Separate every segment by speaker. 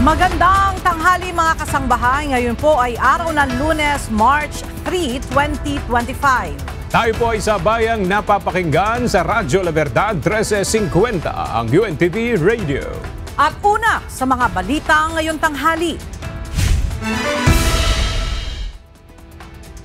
Speaker 1: Magandang tanghali mga kasangbahay. Ngayon po ay araw ng Lunes, March 3, 2025.
Speaker 2: Tayo po ay sa bayang napapakinggan sa Radyo La Verdad 1350, ang UNTV Radio.
Speaker 1: At una sa mga balita ngayong tanghali.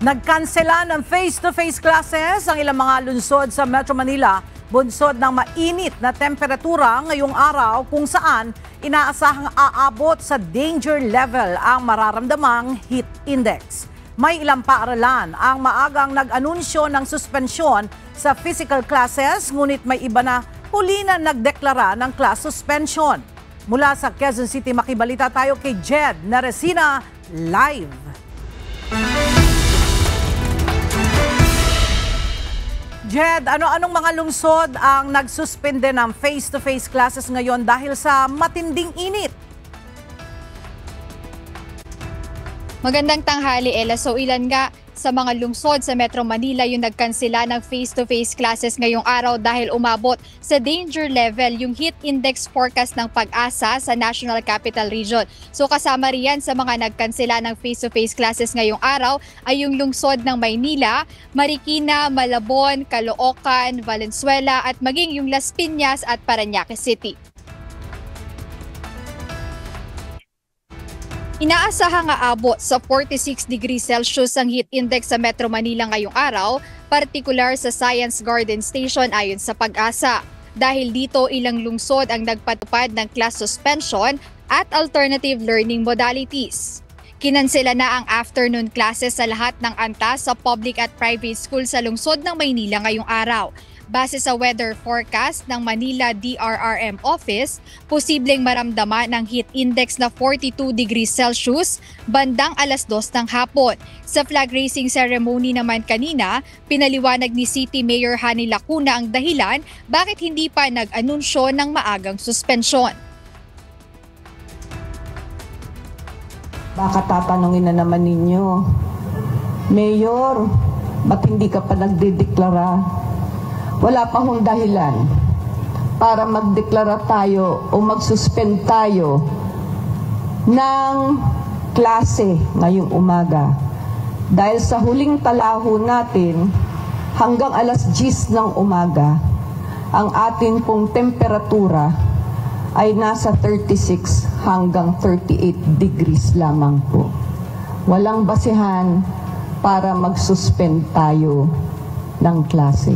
Speaker 1: Nagkansela ng face-to-face classes ang ilang mga lungsod sa Metro Manila, bunsod ng mainit na temperatura ngayong araw kung saan inaasahang aabot sa danger level ang mararamdamang heat index. May ilang paaralan ang maagang nag-anunsyo ng suspensyon sa physical classes, ngunit may iba na huli na nagdeklara ng class suspension. Mula sa Quezon City, makibalita tayo kay Jed Naresina live. Jed, ano-anong mga lungsod ang nagsuspende ng face-to-face classes ngayon dahil sa matinding init?
Speaker 3: Magandang tanghali, Ella. So ilan nga sa mga lungsod sa Metro Manila yung nagkansela ng face-to-face classes ngayong araw dahil umabot sa danger level yung heat index forecast ng Pag-asa sa National Capital Region. So kasama riyan sa mga nagkansela ng face-to-face classes ngayong araw ay yung lungsod ng Maynila, Marikina, Malabon, Caloocan, Valenzuela at maging yung Las Piñas at Parañaque City. Inaasahang aabot sa 46 degrees Celsius ang heat index sa Metro Manila ngayong araw, partikular sa Science Garden Station ayon sa Pag-asa. Dahil dito ilang lungsod ang nagpatupad ng class suspension at alternative learning modalities. Kinansela na ang afternoon classes sa lahat ng antas sa public at private school sa lungsod ng Maynila ngayong araw. Base sa weather forecast ng Manila DRRM Office, posibleng maramdaman ng heat index na 42 degrees Celsius bandang alas 2 ng hapon. Sa flag raising ceremony naman kanina, pinaliwanag ni City Mayor Hani Lacuna ang dahilan bakit hindi pa nag-anunsyo ng maagang suspensyon.
Speaker 4: Baka tatanungin na naman ninyo, Mayor, ba't hindi ka pa nagdedeklara? Wala pa hong dahilan para magdeklara tayo o magsuspend tayo ng klase ngayong umaga. Dahil sa huling talaho natin, hanggang alas 10 ng umaga, ang ating pong temperatura ay nasa 36 hanggang 38 degrees lamang po. Walang basehan para magsuspend tayo ng klase.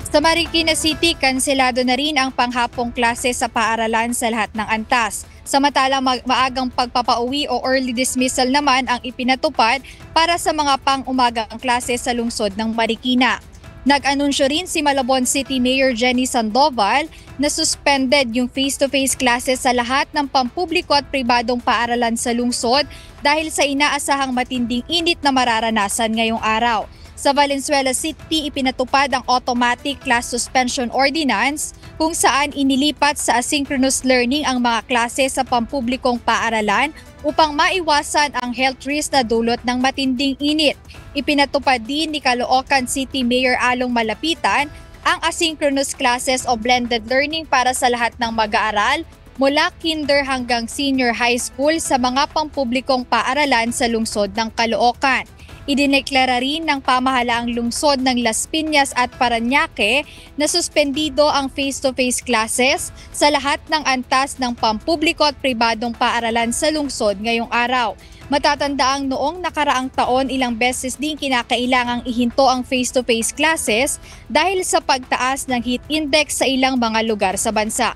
Speaker 3: Sa Marikina City, kanselado na rin ang panghapong klase sa paaralan sa lahat ng antas. Samantalang maagang pagpapauwi o early dismissal naman ang ipinatupad para sa mga pang-umagang klase sa lungsod ng Marikina. Nag-anunsyo rin si Malabon City Mayor Jenny Sandoval na suspended yung face-to-face classes sa lahat ng pampubliko at pribadong paaralan sa lungsod dahil sa inaasahang matinding init na mararanasan ngayong araw. Sa Valenzuela City, ipinatupad ang automatic class suspension ordinance kung saan inilipat sa asynchronous learning ang mga klase sa pampublikong paaralan upang maiwasan ang health risk na dulot ng matinding init. Ipinatupad din ni Caloocan City Mayor Along Malapitan ang asynchronous classes o blended learning para sa lahat ng mag-aaral mula kinder hanggang senior high school sa mga pampublikong paaralan sa lungsod ng Caloocan. Idineklara rin ng pamahalaang lungsod ng Las Piñas at Parañaque na suspendido ang face-to-face classes sa lahat ng antas ng pampubliko at pribadong paaralan sa lungsod ngayong araw. Matatandaang noong nakaraang taon ilang beses din kinakailangang ihinto ang face-to-face classes dahil sa pagtaas ng heat index sa ilang mga lugar sa bansa.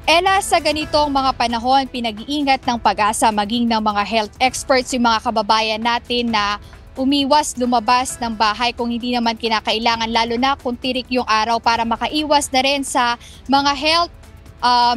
Speaker 3: Ella, sa ganitong mga panahon, pinag-iingat ng Pag-asa maging ng mga health experts yung mga kababayan natin na umiwas lumabas ng bahay kung hindi naman kinakailangan, lalo na kung tirik yung araw para makaiwas na rin sa mga health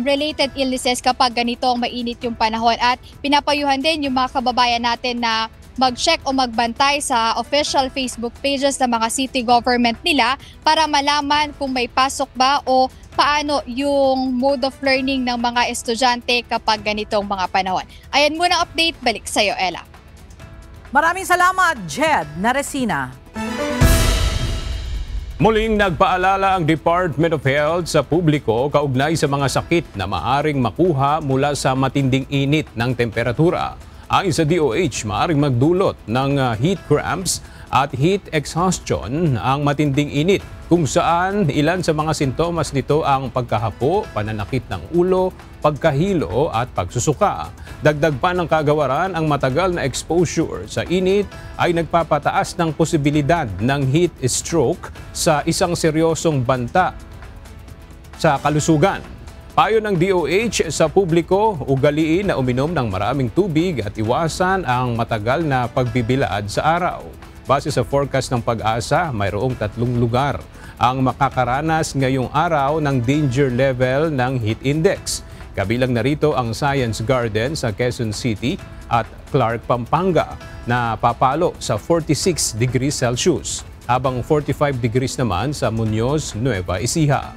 Speaker 3: related illnesses kapag ganitong mainit yung panahon. At pinapayuhan din yung mga kababayan natin na mag-check o magbantay sa official Facebook pages ng mga city government nila para malaman kung may pasok ba o paano yung mode of learning ng mga estudyante kapag ganitong mga panahon. Ayan muna ang update. Balik sa'yo, Ella.
Speaker 1: Maraming salamat, Jed Naresina.
Speaker 2: Muling nagpaalala ang Department of Health sa publiko kaugnay sa mga sakit na maaring makuha mula sa matinding init ng temperatura. Ayon sa DOH, maaring magdulot ng heat cramps at heat exhaustion ang matinding init, kung saan ilan sa mga sintomas nito ang pagkahapo, pananakit ng ulo, pagkahilo at pagsusuka. Dagdag pa ng kagawaran, ang matagal na exposure sa init ay nagpapataas ng posibilidad ng heat stroke sa isang seryosong banta sa kalusugan. Payo ng DOH sa publiko, ugaliin na uminom ng maraming tubig at iwasan ang matagal na pagbibilad sa araw. Base sa forecast ng Pag-asa, mayroong 3 lugar ang makakaranas ngayong araw ng danger level ng heat index. Kabilang narito ang Science Garden sa Quezon City at Clark, Pampanga na papalo sa 46 degrees Celsius, habang 45 degrees naman sa Muñoz, Nueva Ecija.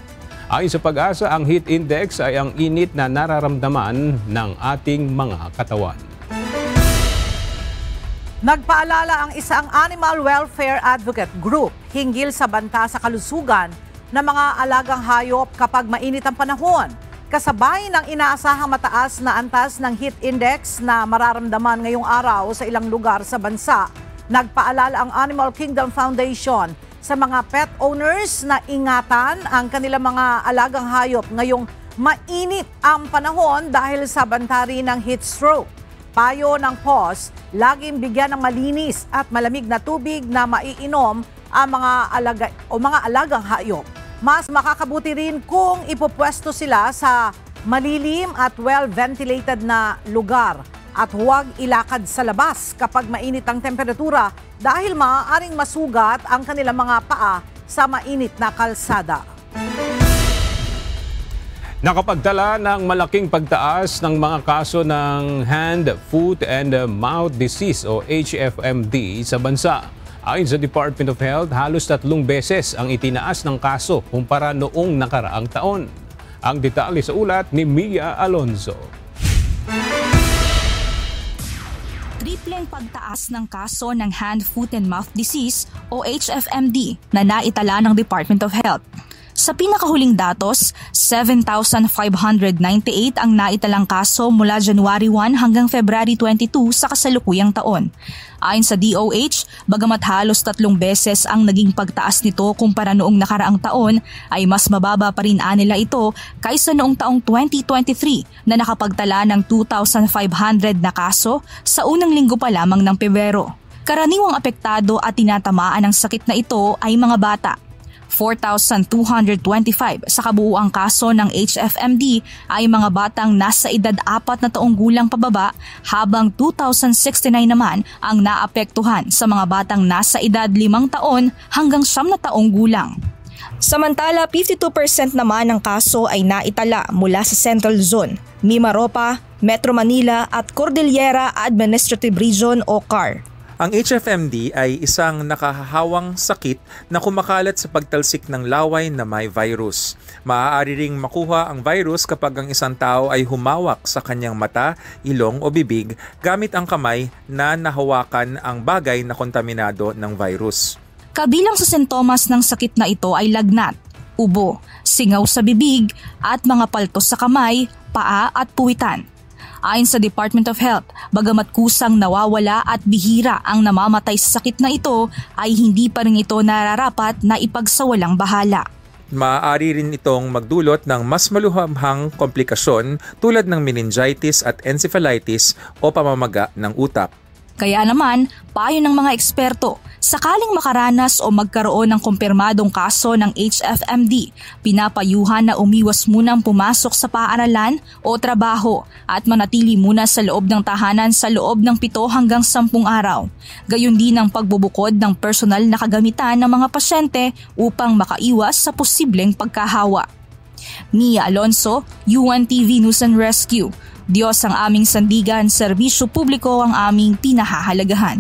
Speaker 2: Ayon sa Pag-asa, ang heat index ay ang init na nararamdaman ng ating mga katawan.
Speaker 1: Nagpaalala ang isang animal welfare advocate group hinggil sa banta sa kalusugan ng mga alagang hayop kapag mainit ang panahon. Kasabay ng inaasahang mataas na antas ng heat index na mararamdaman ngayong araw sa ilang lugar sa bansa, nagpaalala ang Animal Kingdom Foundation sa mga pet owners na ingatan ang kanilang mga alagang hayop ngayong mainit ang panahon dahil sa banta rin ng heat stroke. Payo ng PAWS, laging bigyan ng malinis at malamig na tubig na maiinom ang mga alagang hayop. Mas makakabuti rin kung ipopwesto sila sa malilim at well-ventilated na lugar at huwag ilakad sa labas kapag mainit ang temperatura dahil maaaring masugat ang kanilang mga paa sa mainit na kalsada.
Speaker 2: Nakapagtala ng malaking pagtaas ng mga kaso ng hand, foot, and mouth disease o HFMD sa bansa. Ayon sa Department of Health, halos 3 beses ang itinaas ng kaso kumpara noong nakaraang taon. Ang detalye sa ulat ni Mia Alonzo.
Speaker 5: Tripleng pagtaas ng kaso ng hand, foot, and mouth disease o HFMD na naitala ng Department of Health. Sa pinakahuling datos, 7,598 ang naitalang kaso mula January 1 hanggang February 22 sa kasalukuyang taon. Ayon sa DOH, bagamat halos 3 beses ang naging pagtaas nito kumpara noong nakaraang taon, ay mas mababa pa rin nila ito kaysa noong taong 2023 na nakapagtala ng 2,500 na kaso sa unang linggo pa lamang ng Pebrero. Karaniwang apektado at tinatamaan ng sakit na ito ay mga bata. 4,225 sa kabuuang kaso ng HFMD ay mga batang nasa edad 4 na taong gulang pababa, habang 2,069 naman ang naapektuhan sa mga batang nasa edad 5 taon hanggang 9 na taong gulang. Samantala, 52% naman ng kaso ay naitala mula sa Central Zone, Mimaropa, Metro Manila at Cordillera Administrative Region o CAR.
Speaker 6: Ang HFMD ay isang nakahahawang sakit na kumakalat sa pagtalsik ng laway na may virus. Maaari ring makuha ang virus kapag ang isang tao ay humawak sa kanyang mata, ilong o bibig gamit ang kamay na nahawakan ang bagay na kontaminado ng virus.
Speaker 5: Kabilang sa sintomas ng sakit na ito ay lagnat, ubo, singaw sa bibig at mga paltos sa kamay, paa at puwitan. Ayon sa Department of Health, bagamat kusang nawawala at bihira ang namamatay sa sakit na ito, ay hindi pa rin ito nararapat na ipagsawalang bahala.
Speaker 6: Maaari rin itong magdulot ng mas maluhamhang komplikasyon tulad ng meningitis at encephalitis o pamamaga ng utak.
Speaker 5: Kaya naman, payo ng mga eksperto, sakaling makaranas o magkaroon ng kumpirmadong kaso ng HFMD, pinapayuhan na umiwas munang pumasok sa paaralan o trabaho at manatili muna sa loob ng tahanan sa loob ng 7 hanggang 10 araw. Gayon din ang pagbubukod ng personal na kagamitan ng mga pasyente upang makaiwas sa posibleng pagkahawa. Mia Alonzo, UNTV News and Rescue. Diyos ang aming sandigan, serbisyo publiko ang aming pinahahalagahan.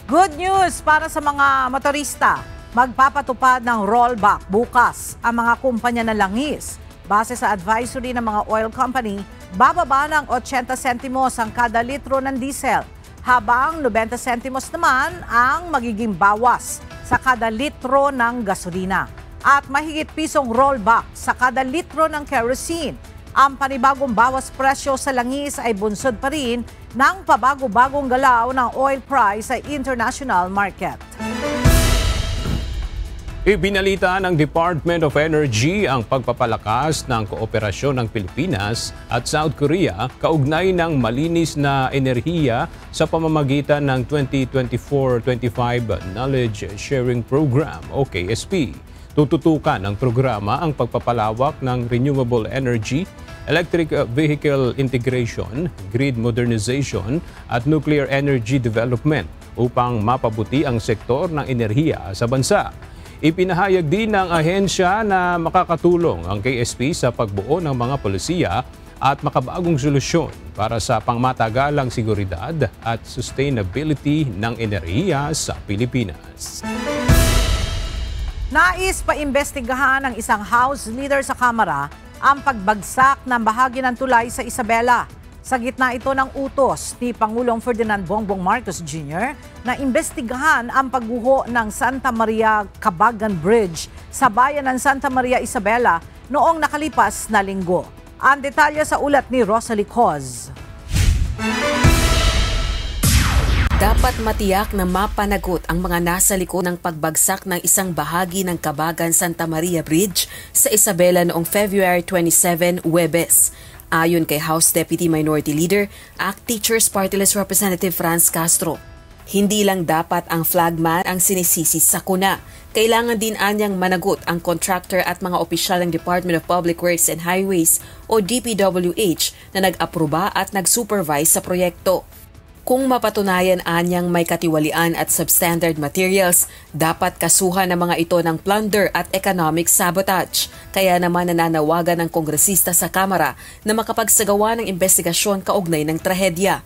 Speaker 1: Good news para sa mga motorista. Magpapatupad ng rollback bukas ang mga kumpanya ng langis. Base sa advisory ng mga oil company, bababa ng 80 sentimos ang kada litro ng diesel. habang 90 sentimos naman ang magiging bawas sa kada litro ng gasolina at mahigit pisong rollback sa kada litro ng kerosene. Ang panibagong bawas presyo sa langis ay bunsod pa rin ng pabago-bagong galaw ng oil price sa international market.
Speaker 2: Ibinalita ng Department of Energy ang pagpapalakas ng kooperasyon ng Pilipinas at South Korea kaugnay ng malinis na enerhiya sa pamamagitan ng 2024-25 Knowledge Sharing Program o KSP. Tututukan ng programa ang pagpapalawak ng renewable energy, electric vehicle integration, grid modernization at nuclear energy development upang mapabuti ang sektor ng enerhiya sa bansa. Ipinahayag din ng ahensya na makakatulong ang KSP sa pagbuo ng mga polisiya at makabagong solusyon para sa pangmatagalang seguridad at sustainability ng enerhiya sa Pilipinas.
Speaker 1: Nais paimbestigahan ng isang House leader sa Kamara ang pagbagsak ng bahagi ng tulay sa Isabela. Sa gitna ito ng utos ni Pangulong Ferdinand Bongbong Marcos Jr. na imbestigahan ang pagguho ng Santa Maria Cabagan Bridge sa bayan ng Santa Maria Isabela noong nakalipas na linggo. Ang detalye sa ulat ni Rosalie Coz.
Speaker 7: Dapat matiyak na mapanagot ang mga nasa likod ng pagbagsak ng isang bahagi ng Cabagan Santa Maria Bridge sa Isabela noong February 27, Huwebes. Ayon kay House Deputy Minority Leader, ACT Teachers Party List Representative Franz Castro, hindi lang dapat ang flagman ang sinisisi sa kuna. Kailangan din anyang managot ang contractor at mga opisyal ng Department of Public Works and Highways o DPWH na nag-aproba at nag-supervise sa proyekto. Kung mapatunayan anyang may katiwalian at substandard materials, dapat kasuhan ng mga ito ng plunder at economic sabotage. Kaya naman nananawagan ng kongresista sa Kamara na makapagsagawa ng investigasyon kaugnay ng trahedya.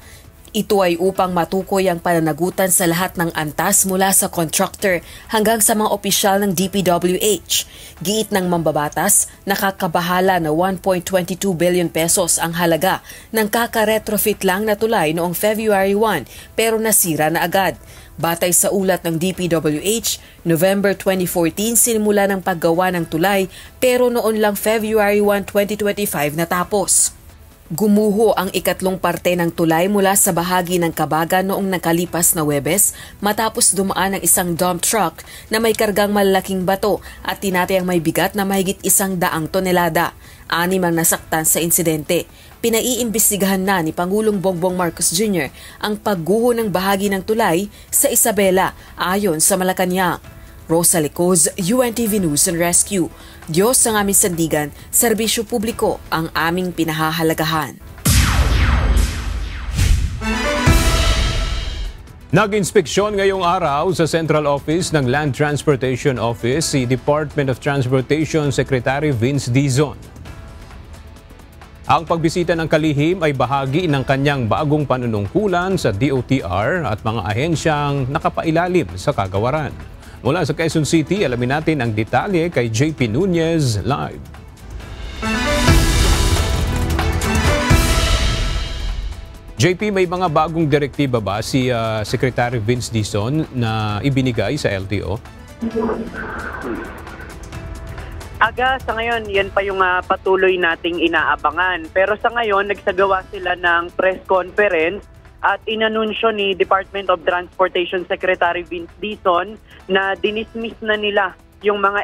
Speaker 7: Ito ay upang matukoy ang pananagutan sa lahat ng antas mula sa contractor hanggang sa mga opisyal ng DPWH. Giit ng mambabatas, nakakabahala na 1.22 billion pesos ang halaga ng kaka-retrofit lang na tulay noong February 1 pero nasira na agad. Batay sa ulat ng DPWH, November 2014 sinimula ng paggawa ng tulay pero noon lang February 1, 2025 natapos. Gumuho ang ikatlong parte ng tulay mula sa bahagi ng Cabagan noong nakalipas na Huwebes matapos dumaan ng isang dump truck na may kargang malalaking bato at tinatayang may bigat na mahigit 100 tonelada. 6 ang nasaktan sa insidente. Pinaiimbestigahan na ni Pangulong Bongbong Marcos Jr. ang pagguho ng bahagi ng tulay sa Isabela ayon sa Malacanang. Rosalie Coz, UNTV News and Rescue. Diyos ang aming sandigan, serbisyo publiko ang aming pinahahalagahan.
Speaker 2: Nag-inspeksyon ngayong araw sa Central Office ng Land Transportation Office si Department of Transportation Secretary Vince Dizon. Ang pagbisita ng kalihim ay bahagi ng kanyang bagong panunungkulan sa DOTR at mga ahensyang nakapailalim sa kagawaran. Mula sa Quezon City, alamin natin ang detalye kay JP Nunez live. JP, may mga bagong direktiba ba si Secretary Vince Dizon na ibinigay sa LTO?
Speaker 8: Aga, sa ngayon, yan pa yung patuloy nating inaabangan. Pero sa ngayon, nagsagawa sila ng press conference at inanunsyo ni Department of Transportation Secretary Vince Dizon na dinismiss na nila yung mga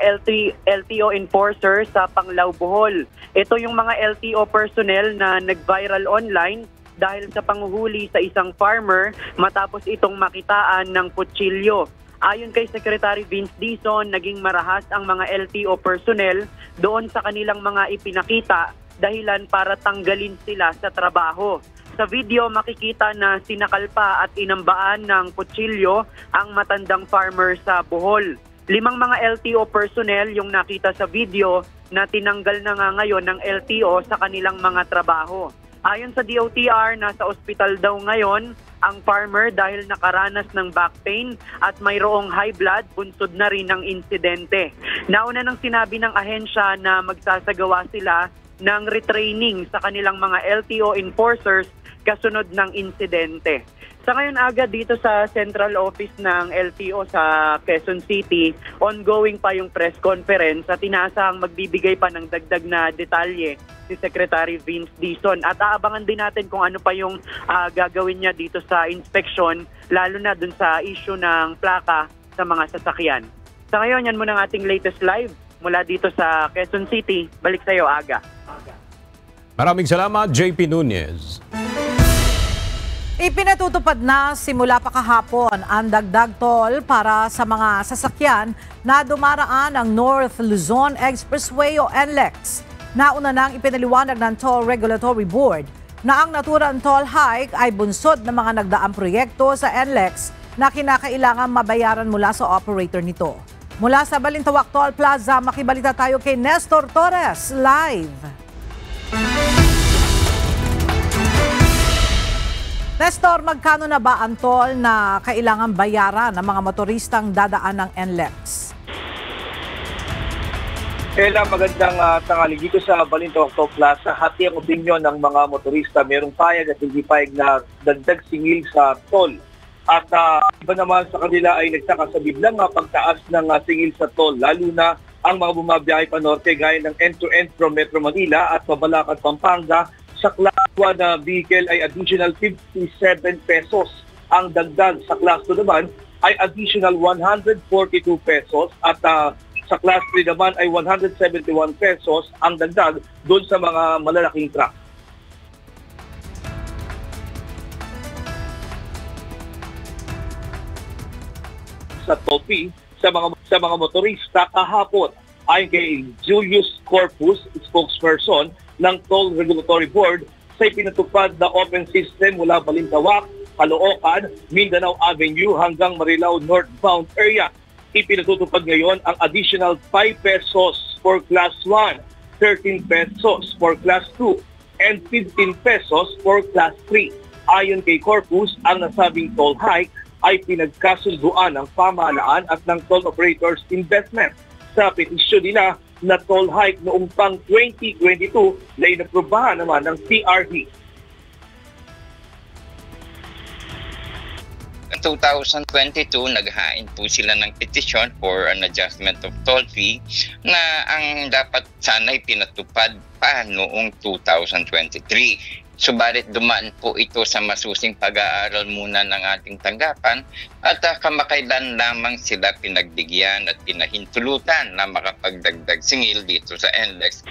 Speaker 8: LTO enforcer sa Panglao, Bohol. Ito yung mga LTO personnel na nag-viral online dahil sa panguhuli sa isang farmer matapos itong makitaan ng kutsilyo. Ayon kay Secretary Vince Dizon, naging marahas ang mga LTO personnel doon sa kanilang mga ipinakita dahilan para tanggalin sila sa trabaho. Sa video, makikita na sinakal pa at inambaan ng kutsilyo ang matandang farmer sa Bohol. 5 mga LTO personnel yung nakita sa video na tinanggal na nga ngayon ng LTO sa kanilang mga trabaho. Ayon sa DOTR, nasa ospital daw ngayon ang farmer dahil nakaranas ng back pain at mayroong high blood, bunsod na rin ng insidente. Nauna nang sinabi ng ahensya na magsasagawa sila ng retraining sa kanilang mga LTO enforcers kasunod ng insidente. Sa ngayon aga dito sa central office ng LTO sa Quezon City, ongoing pa yung press conference at inaasahang magbibigay pa ng dagdag na detalye si Secretary Vince Dizon. At aabangan din natin kung ano pa yung gagawin niya dito sa inspection, lalo na dun sa issue ng plaka sa mga sasakyan. Sa ngayon, yan muna ang ating latest live mula dito sa Quezon City. Balik sa iyo, Aga.
Speaker 2: Maraming salamat, JP Nunez.
Speaker 1: Ipinatutupad na simula pa kahapon ang dagdag toll para sa mga sasakyan na dumaraan ang North Luzon Expressway o NLEX. Nauna nang ipinaliwanag ng Toll Regulatory Board na ang naturang toll hike ay bunsod ng mga nagdaang proyekto sa NLEX na kinakailangan mabayaran mula sa operator nito. Mula sa Balintawak Toll Plaza, makibalita tayo kay Nestor Torres, live. Nestor, magkano na ba ang toll na kailangan bayaran ng mga motoristang dadaan ng NLEX?
Speaker 9: Kailan magandang tanghali dito sa Balintawak Toll Plaza. Hati ang opinyon ng mga motorista. Merong payag at hindi payag na dagdag singil sa toll. At iba naman sa kanila ay nagsaka sa biglang pagtaas ng singil sa toll. Lalo na ang mga bumabiyahe pa norte gaya ng end-to-end from Metro Manila at Mabalacan, Pampanga. Sa Class 1 na vehicle ay additional 57 pesos. Ang dagdag sa Class 2 naman ay additional 142 pesos. At sa Class 3 naman ay 171 pesos ang dagdag doon sa mga malalaking truck. Sa topi sa mga motorista kahapon ay kay Julius Corpus, spokesperson ng Toll Regulatory Board, sa ipinatupad na open system mula Balintawak, Caloocan, Mindanao Avenue hanggang Marilao northbound area. Ipinatutupad ngayon ang additional 5 pesos for Class 1, 13 pesos for Class 2, and 15 pesos for Class 3. Ayon kay Corpus, ang nasabing toll hike ay pinagkasunduan ng pamahalaan at ng toll operators investment sa petisyon nila na toll hike noong pang 2022 na inaprubahan naman ng TRD.
Speaker 10: 2022, naghain po sila ng petition for an adjustment of toll fee na ang dapat sana'y pinatupad pa noong 2023. Subalit dumaan po ito sa masusing pag-aaral muna ng ating tanggapan at kamakailan lamang sila pinagbigyan at pinahintulutan na makapagdagdag singil dito sa NLEX.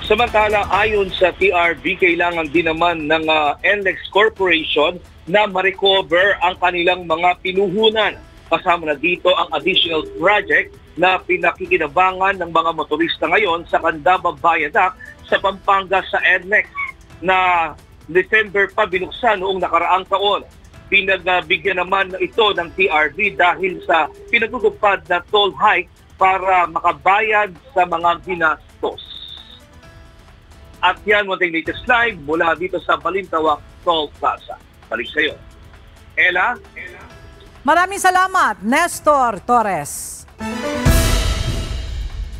Speaker 9: Samantala, ayon sa TRB, kailangan din naman ng NLEX Corporation na ma-recover ang kanilang mga pinuhunan. Kasama na dito ang additional project na pinakikinabangan ng mga motorista ngayon sa Candaba Viaduct sa Pampanga sa NLEX na December pa binuksan noong nakaraang taon. Pinagbigyan naman ito ng TRB dahil sa pinatutupad na toll hike para makabayad sa mga ginastos. At yan, one thing latest live mula dito sa Balintawak Toll Plaza. Balik sa iyo. Ella?
Speaker 1: Maraming salamat, Nestor Torres.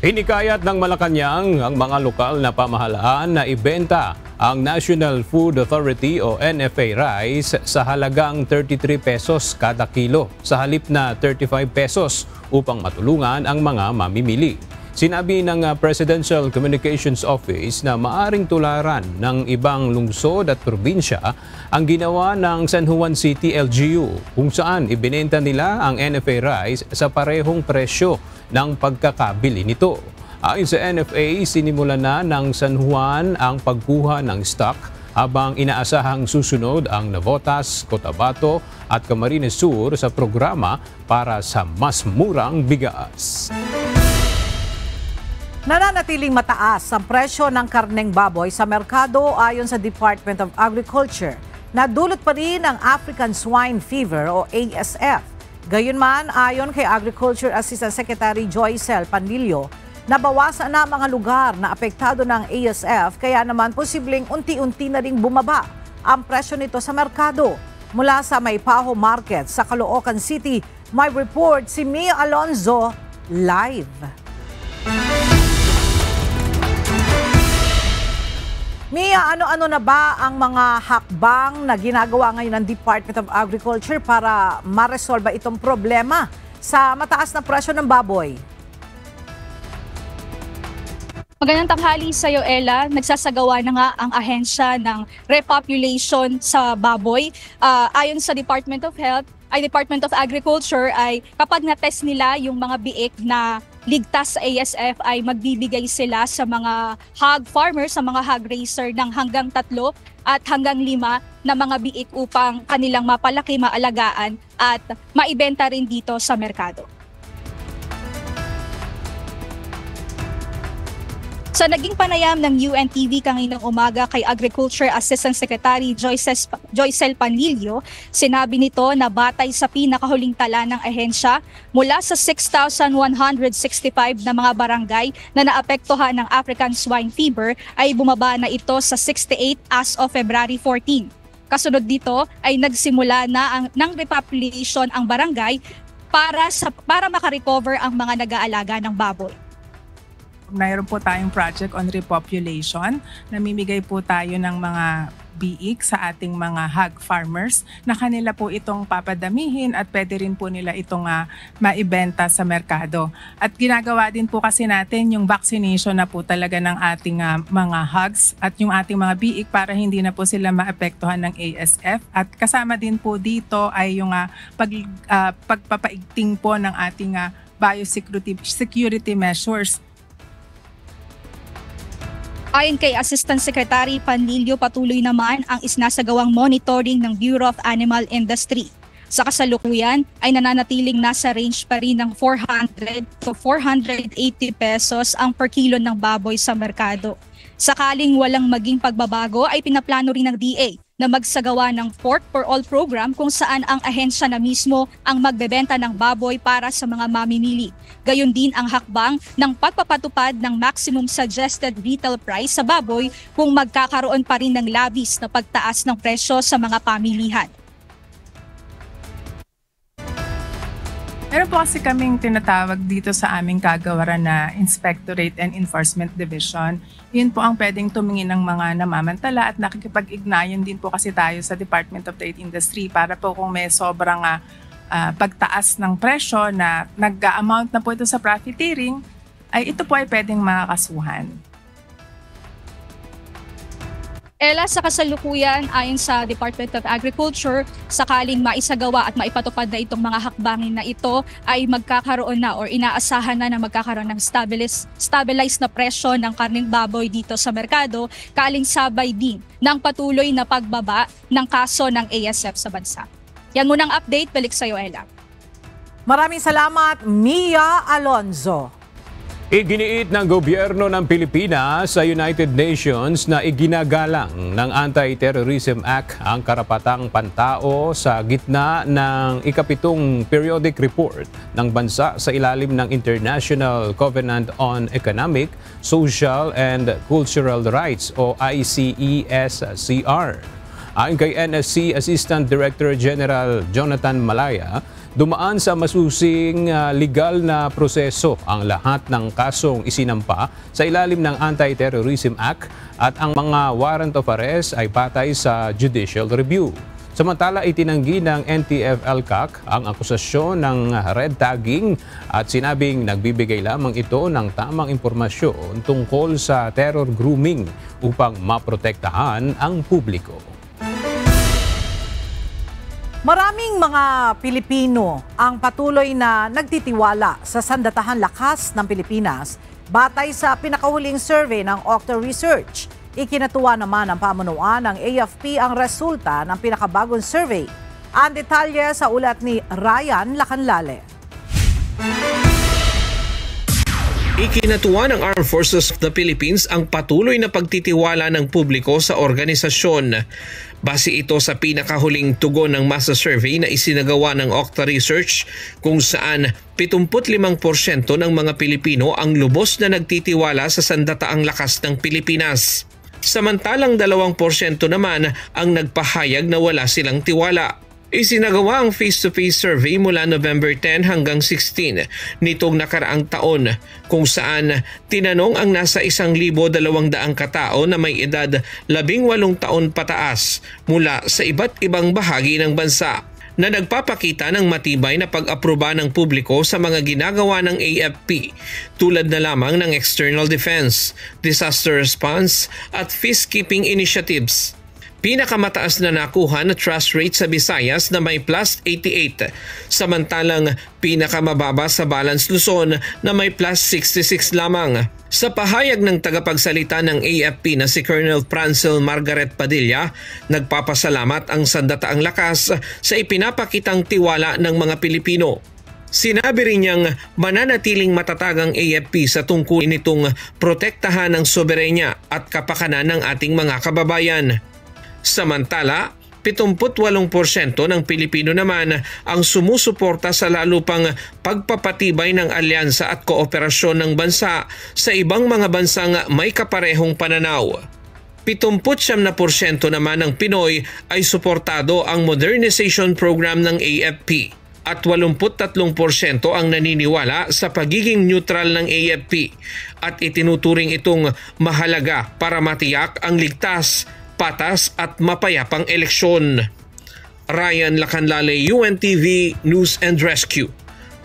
Speaker 2: Hinikayat ng Malacanang ang mga lokal na pamahalaan na ibenta ang National Food Authority o NFA rice sa halagang 33 pesos kada kilo sa halip na 35 pesos upang matulungan ang mga mamimili. Sinabi ng Presidential Communications Office na maaring tularan ng ibang lungsod at probinsya ang ginawa ng San Juan City LGU kung saan ibinenta nila ang NFA rice sa parehong presyo ng pagkakabili nito. Ayon sa NFA, sinimula na ng San Juan ang pagkuha ng stock habang inaasahang susunod ang Navotas, Cotabato at Camarines Sur sa programa para sa mas murang bigas.
Speaker 1: Nananatiling mataas ang presyo ng karneng baboy sa merkado ayon sa Department of Agriculture. Nadulot pa rin ang African Swine Fever o ASF. Gayunman, ayon kay Agriculture Assistant Secretary Joycel Panlilio, nabawasan na mga lugar na apektado ng ASF kaya naman posibleng unti-unti na ring bumaba ang presyo nito sa merkado. Mula sa Maypaho Market sa Caloocan City, may report si Mia Alonzo live. Mia, ano-ano na ba ang mga hakbang na ginagawa ngayon ng Department of Agriculture para maresolba itong problema sa mataas na presyo ng baboy?
Speaker 5: Magandang tanghali sa iyo, Ella. Nagsasagawa na nga ang ahensya ng repopulation sa baboy. Ayon sa Department of Agriculture ay kapag na-test nila yung mga biik na ligtas sa ASF ay magbibigay sila sa mga hog farmers, sa mga hog raiser ng hanggang 3 at hanggang 5 na mga biik upang kanilang mapalaki, maalagaan at maibenta rin dito sa merkado. Sa naging panayam ng UNTV kaninang umaga kay Agriculture Assistant Secretary Joycel Panlilio, sinabi nito na batay sa pinakahuling tala ng ahensya, mula sa 6,165 na mga barangay na naapektuhan ng African Swine Fever ay bumaba na ito sa 68 as of February 14. Kasunod dito ay nagsimula na ng repopulation ang barangay para makarecover ang mga nag-aalaga ng baboy.
Speaker 11: Mayroon po tayong project on repopulation. Namimigay po tayo ng mga biik sa ating mga hog farmers na kanila po itong papadamihin at pwede rin po nila itong maibenta sa merkado. At ginagawa din po kasi natin yung vaccination na po talaga ng ating mga hogs at yung ating mga biik para hindi na po sila maapektuhan ng ASF. At kasama din po dito ay yung pagpapaigting po ng ating biosecurity measures.
Speaker 5: Ayon kay Assistant Secretary Panlilio, patuloy naman ang isinasagawang monitoring ng Bureau of Animal Industry. Sa kasalukuyan ay nananatiling nasa range pa rin ng 400 to 480 pesos ang per kilo ng baboy sa merkado. Sakaling walang maging pagbabago ay pinaplano rin ng DA na magsagawa ng Pork for All program kung saan ang ahensya na mismo ang magbebenta ng baboy para sa mga mamimili. Gayon din ang hakbang ng pagpapatupad ng maximum suggested retail price sa baboy kung magkakaroon pa rin ng labis na pagtaas ng presyo sa mga pamilihan.
Speaker 11: Meron po kasi kaming tinatawag dito sa aming kagawaran na Inspectorate and Enforcement Division. Yun po ang pwedeng tumingin ng mga namamantala at nakikipag-ignayan din po kasi tayo sa Department of Trade Industry para po kung may sobrang pagtaas ng presyo na nag-amount na po ito sa profiteering, ay ito po ay pwedeng makakasuhan.
Speaker 5: Ella, sa kasalukuyan, ayon sa Department of Agriculture, sakaling maisagawa at maipatupad na itong mga hakbangin na ito ay magkakaroon na or inaasahan na magkakaroon ng stabilized na presyo ng karneng baboy dito sa merkado, kaling sabay din ng patuloy na pagbaba ng kaso ng ASF sa bansa. Yan munang update, balik sa iyo, Ella.
Speaker 1: Maraming salamat, Mia Alonzo.
Speaker 2: Iginiit ng gobyerno ng Pilipinas sa United Nations na iginagalang ng Anti-Terrorism Act ang karapatang pantao sa gitna ng ika-7 periodic report ng bansa sa ilalim ng International Covenant on Economic, Social and Cultural Rights o ICESCR. Ayon kay NSC Assistant Director General Jonathan Malaya, dumaan sa masusing legal na proseso ang lahat ng kasong isinampa sa ilalim ng Anti-Terrorism Act at ang mga warrant of arrest ay patay sa judicial review. Samantala, itinanggi ng NTF-ELCAC ang akusasyon ng red tagging at sinabing nagbibigay lamang ito ng tamang impormasyon tungkol sa terror grooming upang maprotektahan ang publiko.
Speaker 1: Maraming mga Pilipino ang patuloy na nagtitiwala sa sandatahan lakas ng Pilipinas batay sa pinakahuling survey ng Octa Research. Ikinatuwa naman ng pamunuan ng AFP ang resulta ng pinakabagong survey. Ang detalye sa ulat ni Ryan Lacanlale.
Speaker 12: Ikinatuwa ng Armed Forces of the Philippines ang patuloy na pagtitiwala ng publiko sa organisasyon. Base ito sa pinakahuling tugon ng masa survey na isinagawa ng Octa Research kung saan 75% ng mga Pilipino ang lubos na nagtitiwala sa sandataang lakas ng Pilipinas. Samantalang 2% naman ang nagpahayag na wala silang tiwala. Isinagawa ang face-to-face survey mula November 10 hanggang 16 nitong nakaraang taon kung saan tinanong ang nasa 1,200 katao na may edad 18 taon pataas mula sa iba't ibang bahagi ng bansa na nagpapakita ng matibay na pag-aproba ng publiko sa mga ginagawa ng AFP tulad na lamang ng external defense, disaster response at peacekeeping initiatives. Pinakamataas na nakuha na trust rate sa Visayas na may plus 88, samantalang pinakamababa sa Balance Luzon na may plus 66 lamang. Sa pahayag ng tagapagsalita ng AFP na si Colonel Francel Margaret Padilla, nagpapasalamat ang sandataang lakas sa ipinapakitang tiwala ng mga Pilipino. Sinabi rin niyang mananatiling matatag ang AFP sa tungkulin nitong protektahan ang soberenya at kapakanan ng ating mga kababayan. Samantala, 78% ng Pilipino naman ang sumusuporta sa lalo pang pagpapatibay ng alyansa at kooperasyon ng bansa sa ibang mga bansang may kaparehong pananaw. 79% naman ng Pinoy ay suportado ang modernization program ng AFP at 83% ang naniniwala sa pagiging neutral ng AFP at itinuturing itong mahalaga para matiyak ang ligtas, patas at mapayapang eleksyon. Ryan Lacanlale, UNTV News and Rescue.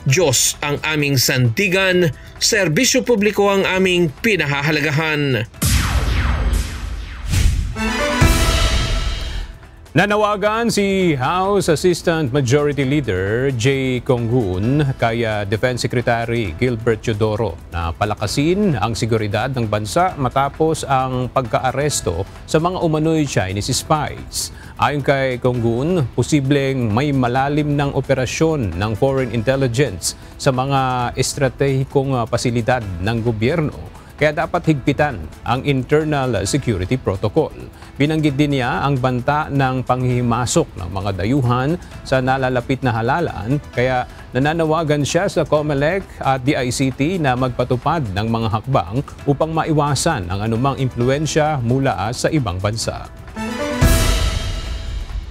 Speaker 12: Diyos ang aming sandigan, serbisyo publiko ang aming pinahahalagahan.
Speaker 2: Nanawagan si House Assistant Majority Leader Jay Conggun kay Defense Secretary Gilbert Teodoro na palakasin ang seguridad ng bansa matapos ang pagka-aresto sa mga umano'y Chinese spies. Ayon kay Conggun, posibleng may malalim ng operasyon ng foreign intelligence sa mga estratehikong pasilidad ng gobyerno. Kaya dapat higpitan ang internal security protocol. Binanggit din niya ang banta ng panghihimasok ng mga dayuhan sa nalalapit na halalan, kaya nananawagan siya sa COMELEC at DICT na magpatupad ng mga hakbang upang maiwasan ang anumang impluensya mula sa ibang bansa.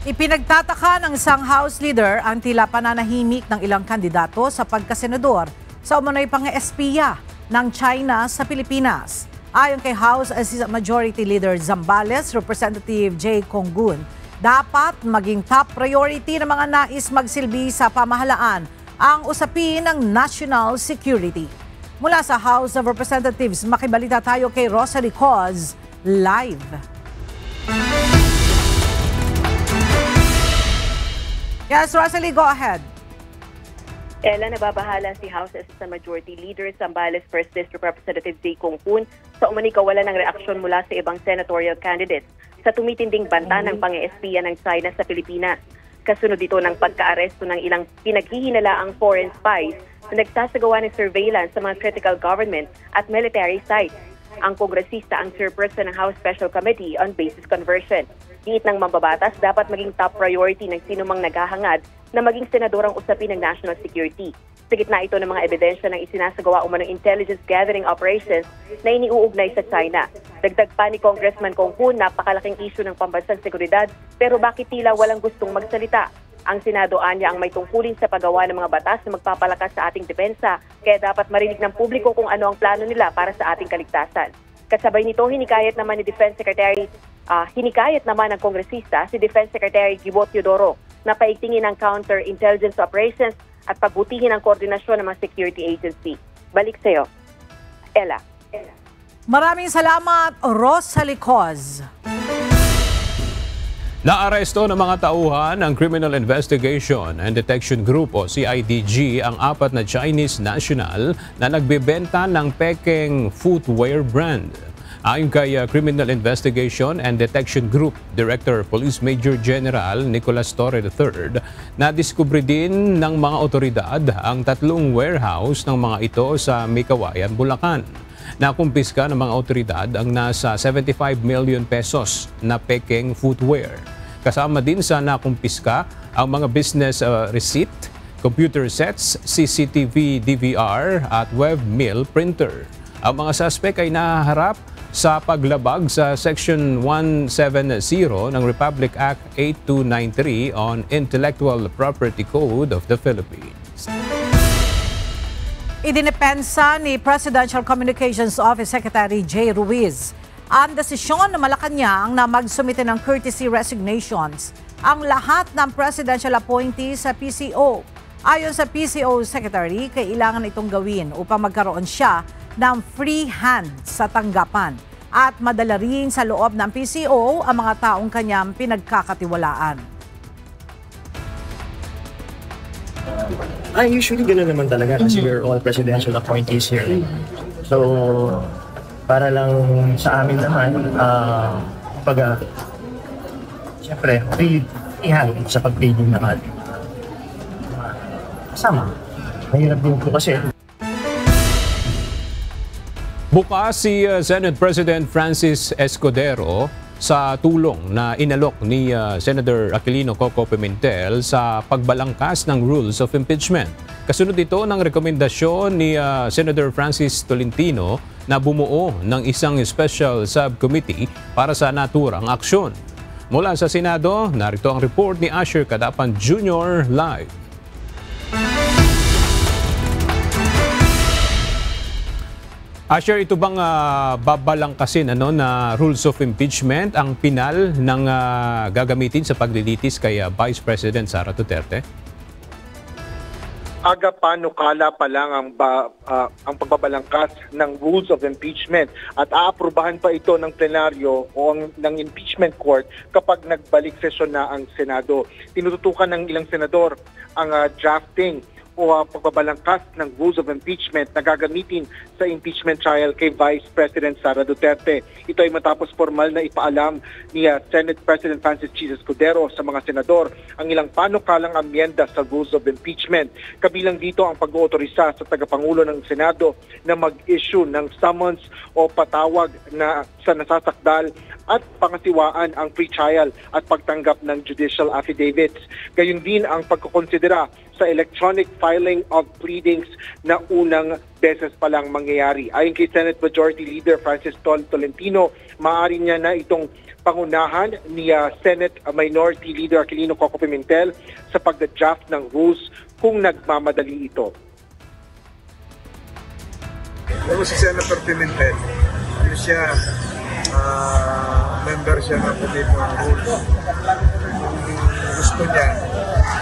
Speaker 1: Ipinagtataka ng isang House Leader ang tila pananahimik ng ilang kandidato sa pagkasenador sa umano'y pang-espiya ng China sa Pilipinas. Ayon kay House Assistant Majority Leader Zambales, Representative Jay Conggun, dapat maging top priority ng mga nais magsilbi sa pamahalaan ang usapin ng national security. Mula sa House of Representatives, makibalita tayo kay Rosalie Coz live. Yes, Rosalie, go ahead.
Speaker 13: Ella, nababahala si House Assistant Majority Leader Zambales 1st District Representative Jay Conggun sa umano'y kawalan ng reaksyon mula sa ibang senatorial candidates sa tumitinding banta ng pang-espiya ng China sa Pilipinas. Kasunod dito ng pagka-aresto ng ilang pinaghihinalaang foreign spies na nagsasagawa ng surveillance sa mga critical government at military sites. Ang kongresista ang chairperson ng House Special Committee on Basis Conversion. Diit ng mambabatas, dapat maging top priority ng sinumang naghahangad na maging senador ang usapin ng national security. Sa gitna ito ng mga ebidensya ng isinasagawa umanong intelligence gathering operations na iniuugnay sa China. Dagdag pa ni Congressman Conggun, napakalaking issue ng pambansang seguridad, pero bakit tila walang gustong magsalita? Ang Senado anya ang may tungkulin sa paggawa ng mga batas na magpapalakas sa ating depensa, kaya dapat marinig ng publiko kung ano ang plano nila para sa ating kaligtasan. Kasabay nito, hinikayat naman ng kongresista si Defense Secretary Gilbert Teodoro na paigtingin ang counter-intelligence operations at pagbutihin ang koordinasyon ng mga security agency. Balik sa iyo, Ella.
Speaker 1: Maraming salamat, Rosalie Coz.
Speaker 2: Naaresto ng mga tauhan ng Criminal Investigation and Detection Group o CIDG ang 4 na Chinese national na nagbebenta ng pekeng footwear brand. Ayon kay Criminal Investigation and Detection Group Director Police Major General Nicolas Torre III, nadiskubre din ng mga otoridad ang 3 warehouse ng mga ito sa Mikawayan, Bulacan. Nakumpiska ng mga otoridad ang nasa 75 million pesos na pekeng footwear. Kasama din sa nakumpiska ang mga business receipt, computer sets, CCTV DVR at web mill printer. Ang mga suspect ay nahaharap sa paglabag sa Section 170 ng Republic Act 8293 on Intellectual Property Code of the Philippines.
Speaker 1: Idinepensa ni Presidential Communications Office Secretary Jay Ruiz ang desisyon ng Malacanang na magsumite ng courtesy resignations ang lahat ng presidential appointees sa PCO. Ayon sa PCO Secretary, kailangan itong gawin upang magkaroon siya ng free hand sa tanggapan at madala rin sa loob ng PCO ang mga taong kanyang pinagkakatiwalaan.
Speaker 14: Usually gano'n naman talaga kasi we're all presidential appointees here. So, para lang sa amin naman, siyempre, free hand sa pag-paging ng ating kasama. Mahirap din po kasi.
Speaker 2: Bukas si Senate President Francis Escudero sa tulong na inalok ni Senator Aquilino Coco Pimentel sa pagbalangkas ng rules of impeachment. Kasunod ito ng rekomendasyon ni Senator Francis Tolentino na bumuo ng isang special subcommittee para sa naturang aksyon. Mula sa Senado, narito ang report ni Asher Cadapan Jr. live. Asher, ito bang babalangkasin na rules of impeachment ang pinal ng gagamitin sa paglilitis kay Vice President Sara Duterte?
Speaker 15: Aga panukala pa lang ang pagbabalangkas ng rules of impeachment at aaprubahan pa ito ng plenaryo o ng impeachment court kapag nagbalik sesyon na ang Senado. Tinututukan ng ilang senador ang drafting o pagbabalangkas ng rules of impeachment na gagamitin sa impeachment trial kay Vice President Sara Duterte. Ito ay matapos formal na ipaalam ni Senate President Francis G. Escudero sa mga senador ang ilang panukalang amyenda sa rules of impeachment. Kabilang dito ang pag-ootorisa sa tagapangulo ng Senado na mag-issue ng summons o patawag na sa nasasakdal at pangasiwaan ang pre-trial at pagtanggap ng judicial affidavits. Gayun din ang pagkukonsidera sa electronic filing of pleadings na unang beses pa lang mangyayari. Ayon kay Senate Majority Leader Francis Tolentino, maaari niya na itong pangunahan ni Senate Minority Leader Aquilino Coco Pimentel sa pagda-draft ng rules kung nagmamadali ito.
Speaker 16: Pero si Senator Pimentel, siya member siya ng Political Rules. Gusto niya,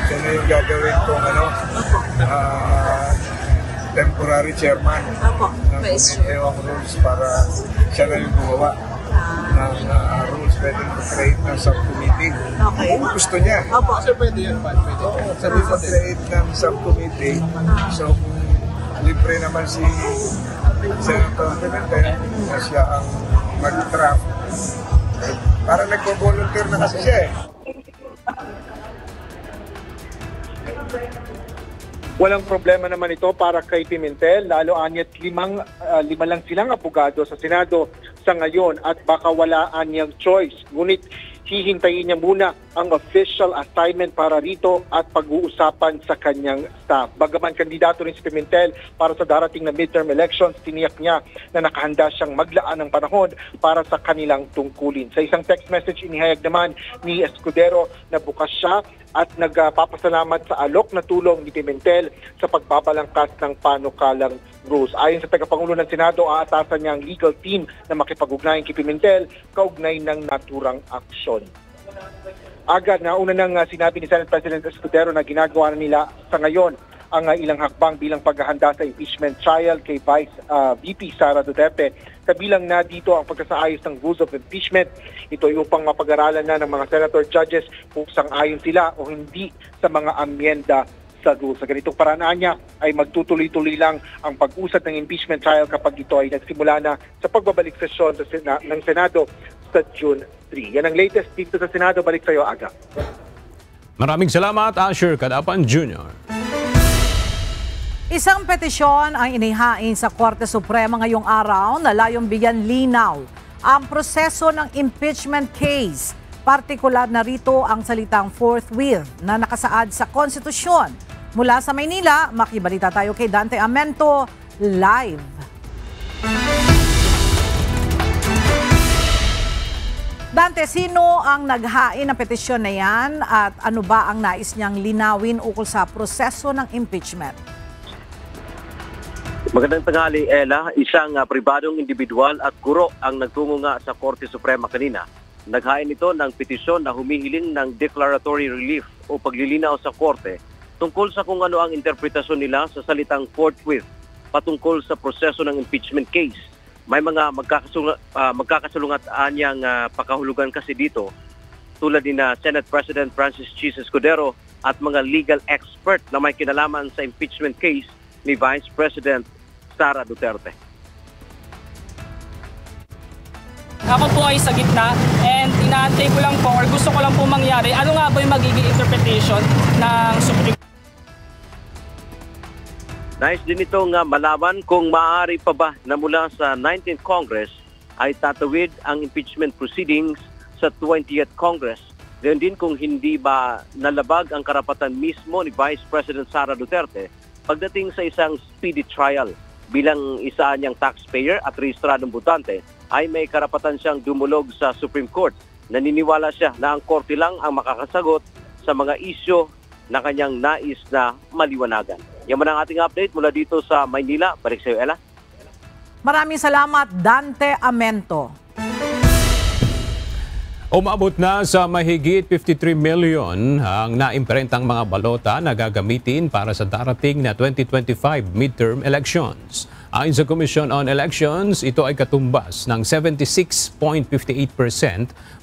Speaker 16: siya na yung gagawin kong temporary chairman ng Committee on Rules para siya na yung gumawa ng rules, pwede to create ng subcommittee. Okay. Gusto niya. So pwede yan pa. Sabi ko create ng subcommittee. So libre naman si Senator Pimentel na siya ang mag-draft. Para nagpo-volunteer na kasi siya eh.
Speaker 15: Walang problema naman ito para kay Pimentel, lalo anyat lima lang silang abogado sa Senado sa ngayon at baka wala anyang choice. Ngunit hihintayin niya muna ang official assignment para rito at pag-uusapan sa kanyang staff. Bagaman kandidato rin si Pimentel para sa darating na midterm elections, tiniyak niya na nakahanda siyang maglaan ng panahon para sa kanilang tungkulin. Sa isang text message, inihayag naman ni Escudero na bukas siya at nagpapasalamat sa alok na tulong ni Pimentel sa pagbabalangkas ng panukalang rules. Ayon sa tagapangulo ng Senado, aatasan niya ang legal team na makipag-ugnayan kay Pimentel kaugnay ng naturang aksyon. Agad nauna nang sinabi ni Senate President Escudero na ginagawa na nila sa ngayon ang ilang hakbang bilang paghahanda sa impeachment trial kay VP Sara Duterte. Kabilang na dito ang pagkasaayos ng rules of impeachment. Ito ay upang mapag-aralan na ng mga senator judges kung sang-ayon sila o hindi sa mga amyenda sa rules. Sa ganitong paraan niya ay magtutuloy-tuloy lang ang pag-usad ng impeachment trial kapag ito ay nagsimula na sa pagbabalik sesyon ng Senado sa June 3. Yan ang latest dito sa Senado. Balik sa iyo, Aga.
Speaker 2: Maraming salamat, Asher Cadapan Jr.
Speaker 1: Isang petisyon ang inihain sa Korte Suprema ngayong araw na layong bigyan linaw ang proseso ng impeachment case. Partikular na rito ang salitang forthwith na nakasaad sa konstitusyon. Mula sa Maynila, makibalita tayo kay Dante Amento live. Dante, sino ang naghain ng petisyon na yan at ano ba ang nais niyang linawin ukol sa proseso ng impeachment?
Speaker 17: Magandang tanghali, Ella. Isang pribadong individual at guro ang nagtungo nga sa Korte Suprema kanina. Naghain ito ng petisyon na humihiling ng declaratory relief o paglilinaw sa Korte tungkol sa kung ano ang interpretasyon nila sa salitang forthwith patungkol sa proseso ng impeachment case. May mga magkakasalungat-anyang pakahulugan kasi dito tulad ni Senate President Francis Chis Escudero at mga legal expert na may kinalaman sa impeachment case ni Vice President Sara Duterte.
Speaker 18: Ako po ay sa gitna and inaantay ko lang po or gusto ko lang po mangyari ano nga ba yung magiging interpretation ng Supreme Court.
Speaker 17: Nais din itong malaman kung maaari pa ba na mula sa 19th Congress ay tatawid ang impeachment proceedings sa 20th Congress. Gayon din kung hindi ba nalabag ang karapatan mismo ni Vice President Sara Duterte pagdating sa isang speedy trial. Bilang isa niyang taxpayer at rehistradong botante ay may karapatan siyang dumulog sa Supreme Court. Naniniwala siya na ang korte lang ang makakasagot sa mga isyu na kanyang nais na maliwanagan. Yan man ang ating update mula dito sa Maynila. Balik sa iyo, Ella.
Speaker 1: Maraming salamat, Dante Amento.
Speaker 2: Umabot na sa mahigit 53 million ang naimprentang mga balota na gagamitin para sa darating na 2025 midterm elections. Ayon sa Commission on Elections, ito ay katumbas ng 76.58%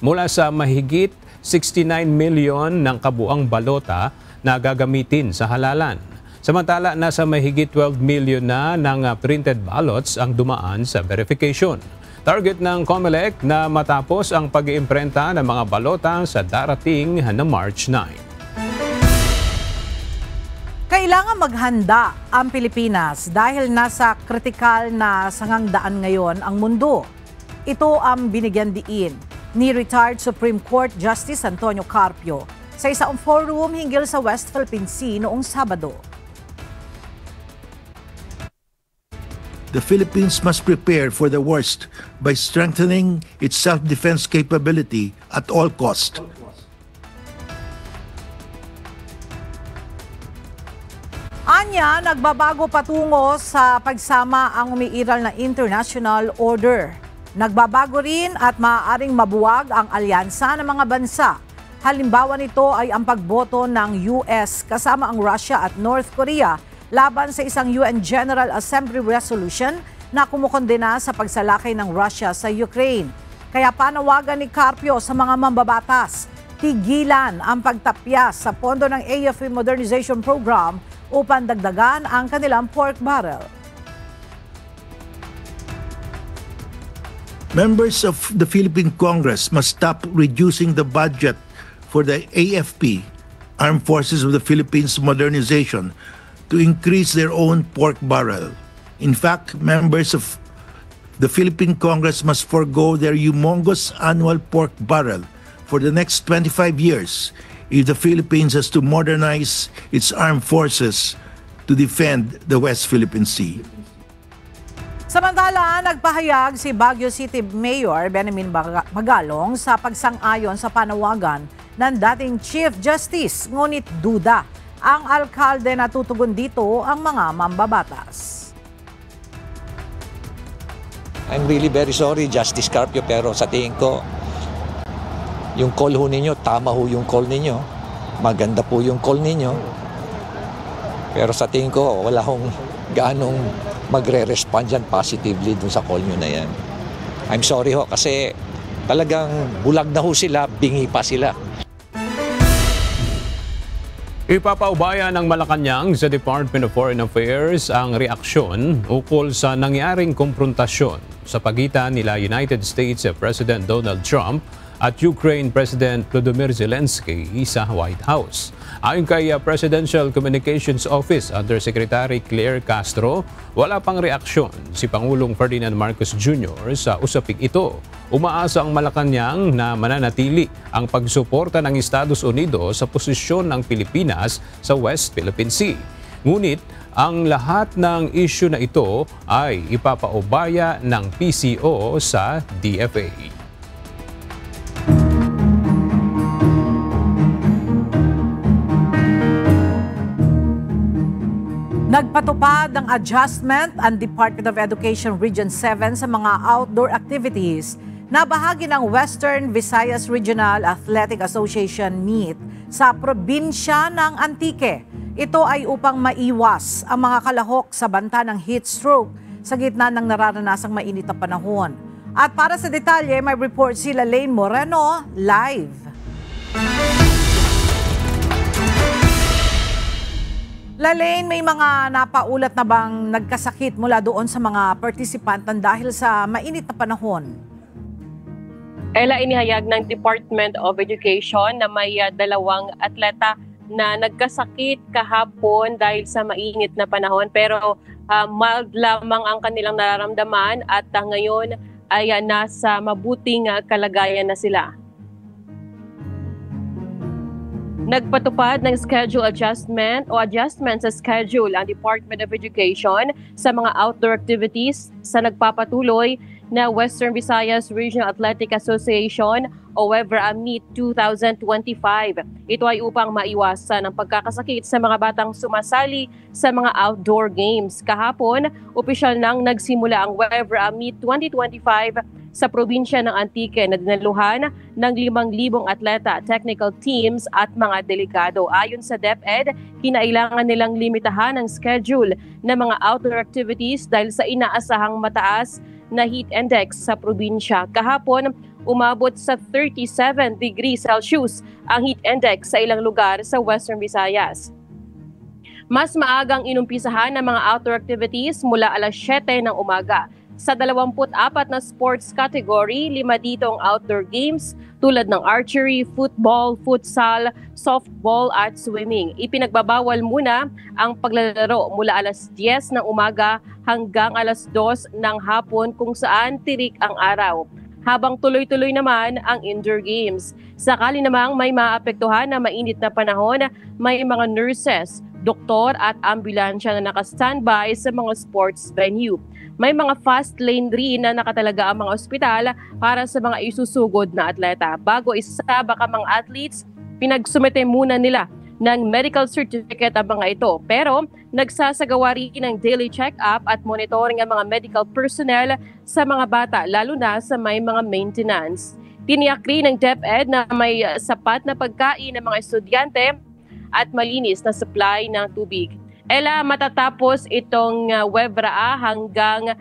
Speaker 2: mula sa mahigit 69 million ng kabuang balota na gagamitin sa halalan. Samantala, nasa mahigit 12 million na ng printed ballots ang dumaan sa verification. Target ng COMELEC na matapos ang pag-iimprenta ng mga balota sa darating na March 9.
Speaker 1: Kailangan maghanda ang Pilipinas dahil nasa kritikal na sangangdaan ngayon ang mundo. Ito ang binigyan diin ni retired Supreme Court Justice Antonio Carpio sa isang forum hinggil sa West Philippine Sea noong Sabado.
Speaker 19: The Philippines must prepare for the worst by strengthening its self-defense capability at all cost.
Speaker 1: Anya, nagbabago patungo sa pagsama ang umiiral na international order. Nagbabago rin at maaaring mabuwag ang alyansa ng mga bansa. Halimbawa nito ay ang pagboto ng US kasama ang Russia at North Korea laban sa isang UN General Assembly resolution na kumukondena sa pagsalakay ng Russia sa Ukraine. Kaya panawagan ni Carpio sa mga mambabatas, tigilan ang pagtapyas sa pondo ng AFP Modernization Program upang dagdagan ang kanilang pork barrel.
Speaker 19: Members of the Philippine Congress must stop reducing the budget for the AFP, Armed Forces of the Philippines Modernization, to increase their own pork barrel. In fact, members of the Philippine Congress must forego their humongous annual pork barrel for the next 25 years if the Philippines has to modernize its armed forces to defend the West Philippine Sea.
Speaker 1: Samantala, nagpahayag si Baguio City Mayor Benjamin Magalong sa pagsang-ayon sa panawagan ng dating Chief Justice, ngunit duda ang alkalde na tutugon dito ang mga mambabatas.
Speaker 20: I'm really very sorry, Justice Carpio, pero sa tingin ko, yung call ho ninyo, tama ho yung call ninyo. Maganda po yung call ninyo. Pero sa tingin ko, wala hong gaanong magre-respond yan positively dun sa call nyo na yan. I'm sorry ho, kasi talagang bulag na ho sila, bingi pa sila.
Speaker 2: Ipapaubaya ng Malacanang sa Department of Foreign Affairs ang reaksyon ukol sa nangyaring komprontasyon sa pagitan nila United States President Donald Trump at Ukraine President Volodymyr Zelensky sa White House. Ayon kay Presidential Communications Office Undersecretary Claire Castro, wala pang reaksyon si Pangulong Ferdinand Marcos Jr. sa usaping ito. Umaasa ang Malacanang na mananatili ang pagsuporta ng Estados Unidos sa posisyon ng Pilipinas sa West Philippine Sea. Ngunit ang lahat ng isyu na ito ay ipapaubaya ng PCO sa DFA.
Speaker 1: Nagpatupad ng adjustment ang Department of Education Region 7 sa mga outdoor activities na bahagi ng Western Visayas Regional Athletic Association meet sa probinsya ng Antique. Ito ay upang maiwas ang mga kalahok sa banta ng heat stroke sa gitna ng nararanasang mainit na panahon. At para sa detalye, may report si Lalaine Moreno live. Lalaine, may mga napaulat na bang nagkasakit mula doon sa mga partisipantan dahil sa mainit na panahon?
Speaker 21: Ella, inihayag ng Department of Education na may 2 atleta na nagkasakit kahapon dahil sa mainit na panahon, pero mild lamang ang kanilang nararamdaman at ngayon ay nasa mabuting kalagayan na sila. Nagpatupad ng schedule adjustment sa schedule ang Department of Education sa mga outdoor activities sa nagpapatuloy na Western Visayas Regional Athletic Association o WEVRA Meet 2025. Ito ay upang maiwasan ang pagkakasakit sa mga batang sumasali sa mga outdoor games. Kahapon, opisyal nang nagsimula ang WEVRA Meet 2025 sa probinsya ng Antique na dinaluhan ng 5,000 atleta, technical teams at mga delegado. Ayon sa DepEd, kinailangan nilang limitahan ang schedule ng mga outdoor activities dahil sa inaasahang mataas na heat index sa probinsya. Kahapon, umabot sa 37 degrees Celsius ang heat index sa ilang lugar sa Western Visayas. Mas maagang inumpisahan ng mga outdoor activities mula alas 7 ng umaga. Sa 24 na sports category, 5 dito ang outdoor games tulad ng archery, football, futsal, softball at swimming. Ipinagbabawal muna ang paglalaro mula alas 10 ng umaga hanggang alas 2 ng hapon kung saan tirik ang araw. Habang tuloy-tuloy naman ang indoor games. Sakali namang may maapektuhan na mainit na panahon, may mga nurses, doktor at ambulansya na naka-standby sa mga sports venue. May mga fast lane rin na nakatalaga ang mga ospital para sa mga isusugod na atleta. Bago isasabak ang mga athletes, pinagsumite muna nila ng medical certificate ang mga ito. Pero nagsasagawa rin ng daily check-up at monitoring ang mga medical personnel sa mga bata, lalo na sa may mga maintenance. Tiniyak rin ng DepEd na may sapat na pagkain ng mga estudyante at malinis na supply ng tubig. Ella, matatapos itong WEVRA hanggang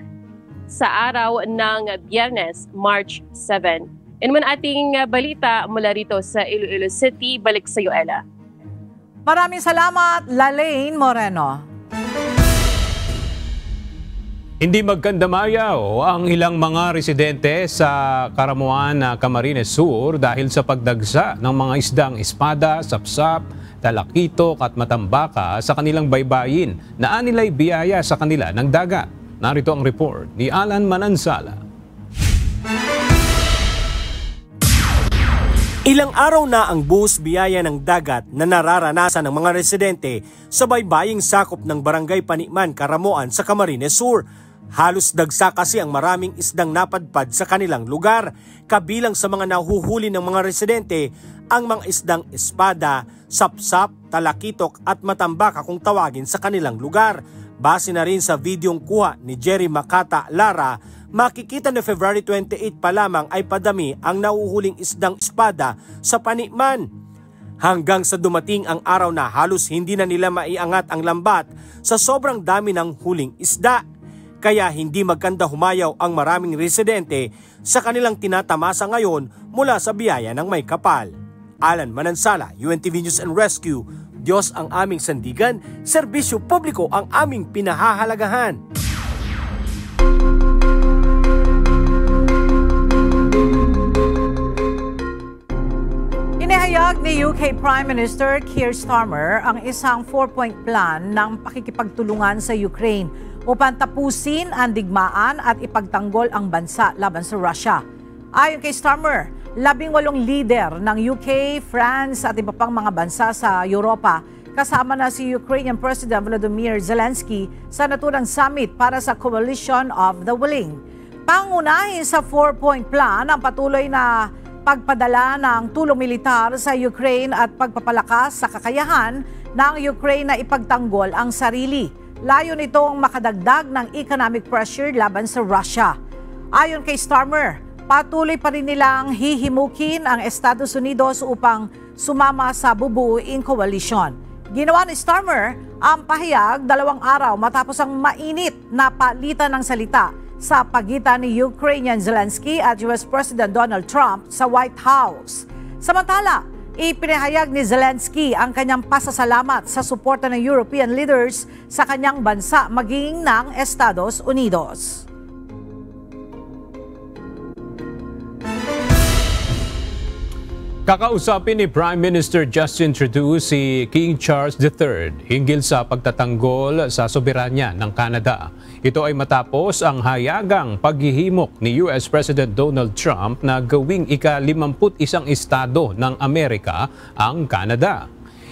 Speaker 21: sa araw ng Biyernes, March 7. Yan naman ating balita mula rito sa Iloilo City. Balik sa iyo, Ella.
Speaker 1: Maraming salamat, Lalaine Moreno.
Speaker 2: Hindi magkandamayaw ang ilang mga residente sa Karamuan, Camarines Sur dahil sa pagdagsa ng mga isdang espada, sapsap, talakitok at matambaka sa kanilang baybayin na anilay biyaya sa kanila ng dagat. Narito ang report ni Alan Manansala.
Speaker 22: Ilang araw na ang buhos biyaya ng dagat na nararanasan ng mga residente sa baybaying sakop ng Barangay Paniman, Karamuan sa Camarines Sur. Halos dagsa kasi ang maraming isdang napadpad sa kanilang lugar. Kabilang sa mga nahuhuli ng mga residente ang mga isdang espada, sapsap, talakitok at matambaka kung tawagin sa kanilang lugar. Base na rin sa videong kuha ni Jerry Makata Lara, makikita na February 28 pa lamang ay padami ang nahuhuling isdang espada sa Paniman. Hanggang sa dumating ang araw na halos hindi na nila maiangat ang lambat sa sobrang dami ng huling isda. Kaya hindi magkanda humayaw ang maraming residente sa kanilang tinatamasa ngayon mula sa biyaya ng may kapal. Alan Manansala, UNTV News and Rescue. Diyos ang aming sandigan, serbisyo publiko ang aming pinahahalagahan.
Speaker 1: Inihayag ni UK Prime Minister Keir Starmer ang isang 4-point plan ng pakikipagtulungan sa Ukraine upang tapusin ang digmaan at ipagtanggol ang bansa laban sa Russia. Ayon kay Starmer, 18 leader ng UK, France at iba pang mga bansa sa Europa kasama na si Ukrainian President Volodymyr Zelensky sa naturang summit para sa Coalition of the Willing. Pangunahin sa 4-point plan ang patuloy na pagpadala ng tulong militar sa Ukraine at pagpapalakas sa kakayahan ng Ukraine na ipagtanggol ang sarili. Layo nitong makadagdag ng economic pressure laban sa Russia. Ayon kay Starmer, patuloy pa rin nilang hihimukin ang Estados Unidos upang sumama sa bubuuing koalisyon. Ginawa ni Starmer ang pahayag 2 araw matapos ang mainit na palitan ng salita sa pagitan ni Ukrainian Zelensky at US President Donald Trump sa White House. Samantala, ipinahayag ni Zelensky ang kanyang pasasalamat sa suporta ng European leaders sa kanyang bansa maging ng Estados Unidos.
Speaker 2: Kakausapin ni Prime Minister Justin Trudeau si King Charles III hinggil sa pagtatanggol sa soberanya ng Canada. Ito ay matapos ang hayagang paghihimok ni US President Donald Trump na gawing ika-51 estado ng Amerika ang Canada.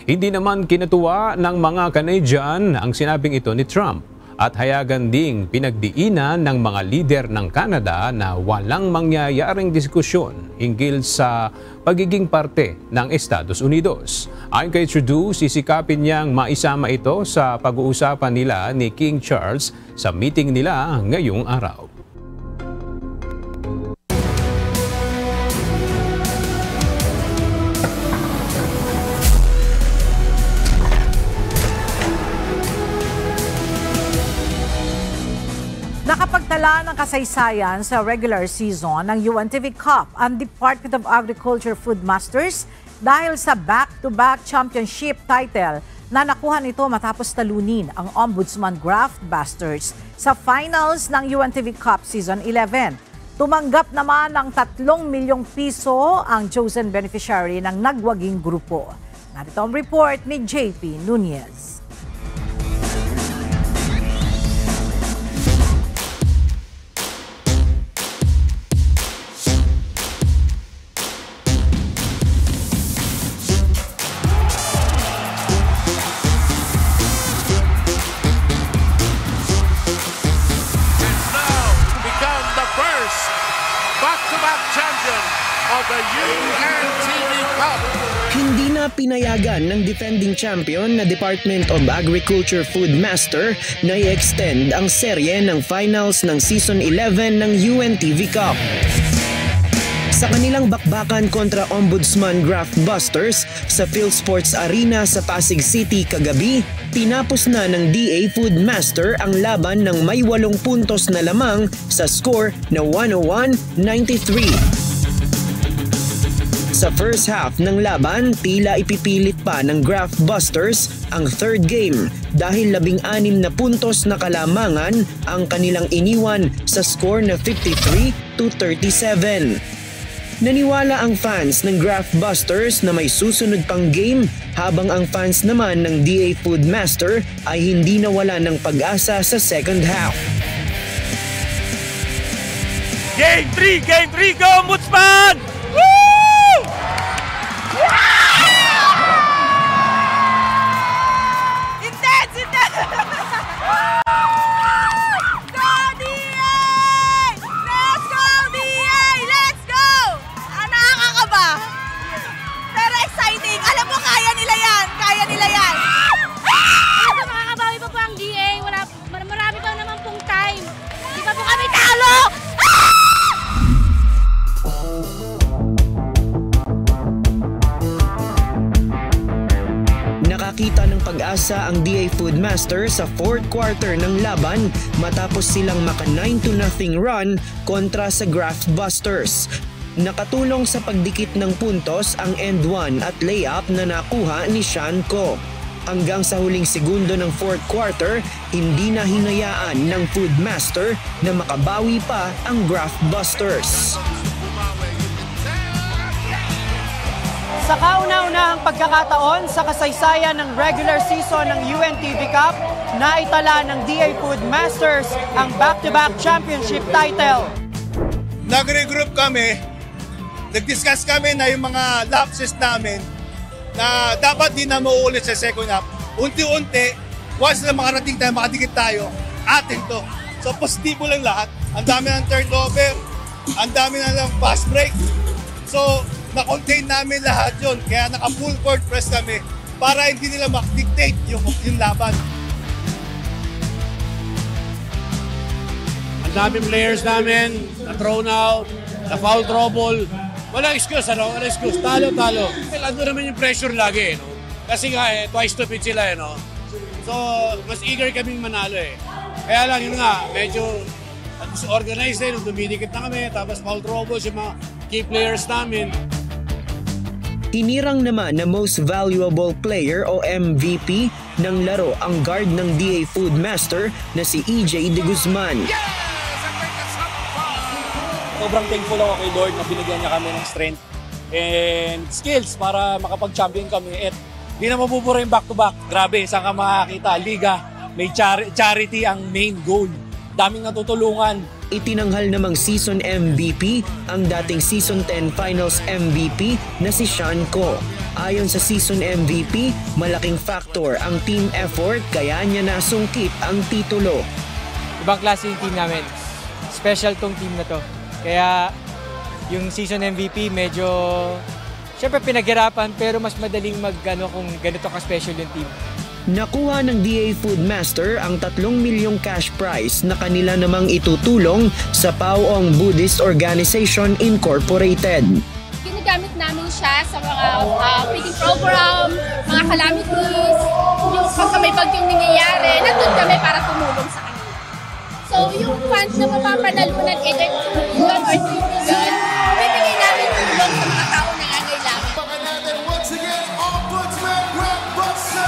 Speaker 2: Hindi naman kinatuwa ng mga Canadian ang sinabing ito ni Trump. At hayagan ding pinagdiinan ng mga lider ng Canada na walang mangyayaring diskusyon hinggil sa pagiging parte ng Estados Unidos. Ayon kay Trudeau, sisikapin niyang maisama ito sa pag-uusapan nila ni King Charles sa meeting nila ngayong araw.
Speaker 1: Nakapagtala ng kasaysayan sa regular season ng UNTV Cup ang Department of Agriculture Food Masters dahil sa back-to-back championship title na nakuha nito matapos talunin ang Ombudsman Graft Busters sa finals ng UNTV Cup Season 11. Tumanggap naman ng 3 milyong piso ang chosen beneficiary ng nagwaging grupo. Narito ang report ni JP Nunez.
Speaker 3: Hindi na pinayagan ng defending champion na Department of Agriculture Food Master na i-extend ang serye ng finals ng Season 11 ng UNTV Cup. Sa kanilang bakbakan kontra Ombudsman Graft Busters sa PhilSports Arena sa Pasig City kagabi, tinapos na ng DA Food Master ang laban ng may 8 puntos na lamang sa score na 101-93. Sa first half ng laban, tila ipipilit pa ng Graft Busters ang third game dahil 16 na puntos na kalamangan ang kanilang iniwan sa score na 53-37. Naniwala ang fans ng Graft Busters na may susunod pang game habang ang fans naman ng DA Food Master ay hindi nawala ng pag-asa sa second half.
Speaker 4: Game 3! Go, Ombudsman!
Speaker 3: Nakakita ng pag-asa ang DA Food Master sa fourth quarter ng laban matapos silang maka 9-0 run kontra sa Graft Busters. Nakatulong sa pagdikit ng puntos ang end 1 at layup na nakuha ni Sean Ko. Hanggang sa huling segundo ng fourth quarter, hindi na hinayaan ng Food Master na makabawi pa ang Graft Busters.
Speaker 23: Sa kauna-unahang pagkakataon sa kasaysayan ng regular season ng UNTV Cup, naitala ng DA Food Masters ang back-to-back championship title.
Speaker 24: Nag-regroup kami, nag-discuss kami na yung mga lapses namin na dapat din na mauulit sa second half. Unti-unti, once na makarating tayo, makadikit tayo, atin to. So positibo lang lahat. Ang dami ng turnover, ang dami na lang fast break. So na-contain namin lahat yun. Kaya naka-full court press kami para hindi nila mag-dictate yung laban.
Speaker 6: daming players namin, na-thrown out, na-foul trouble. Walang excuse, ano? Walang excuse. Talo. Ando naman yung pressure lagi, no? Kasi nga, twice to beat sila, no? So, mas eager kaming manalo, Kaya lang, yun nga, medyo disorganized, nung dumidikit na kami, tapos foul trouble yung mga key players namin.
Speaker 3: Inirang naman na Most Valuable Player o MVP ng laro ang guard ng DA Food Master na si EJ De Guzman.
Speaker 7: Sobrang thankful ako kay Lord na binigyan niya kami ng strength and skills para makapag-champion kami. At di na mabubura yung back-to-back. Grabe, saan ka makakita? Liga, may charity ang main goal. Daming natutulungan.
Speaker 3: Itinanghal namang season MVP ang dating season 10 finals MVP na si Sean Ko. Ayon sa season MVP, malaking factor ang team effort kaya niya nasungkit ang titulo.
Speaker 8: Ibang klase yung team namin. Special tong team na to. Kaya yung season MVP medyo syempre pinaghirapan pero mas madaling kung ganito ka-special yung team.
Speaker 3: Nakuha ng DA Food Master ang 3 milyong cash prize na kanila namang itutulong sa Pauong Buddhist Organization Incorporated.
Speaker 10: Ginagamit namin siya sa mga feeding program, mga calamities, yung pagka may bagyong nangyayari, nandun kami para tumulong sa kanila. So yung funds na mapapanalunan, either 2 million or 3 million, bibigay namin tulong sa mga tao na nangangailangan.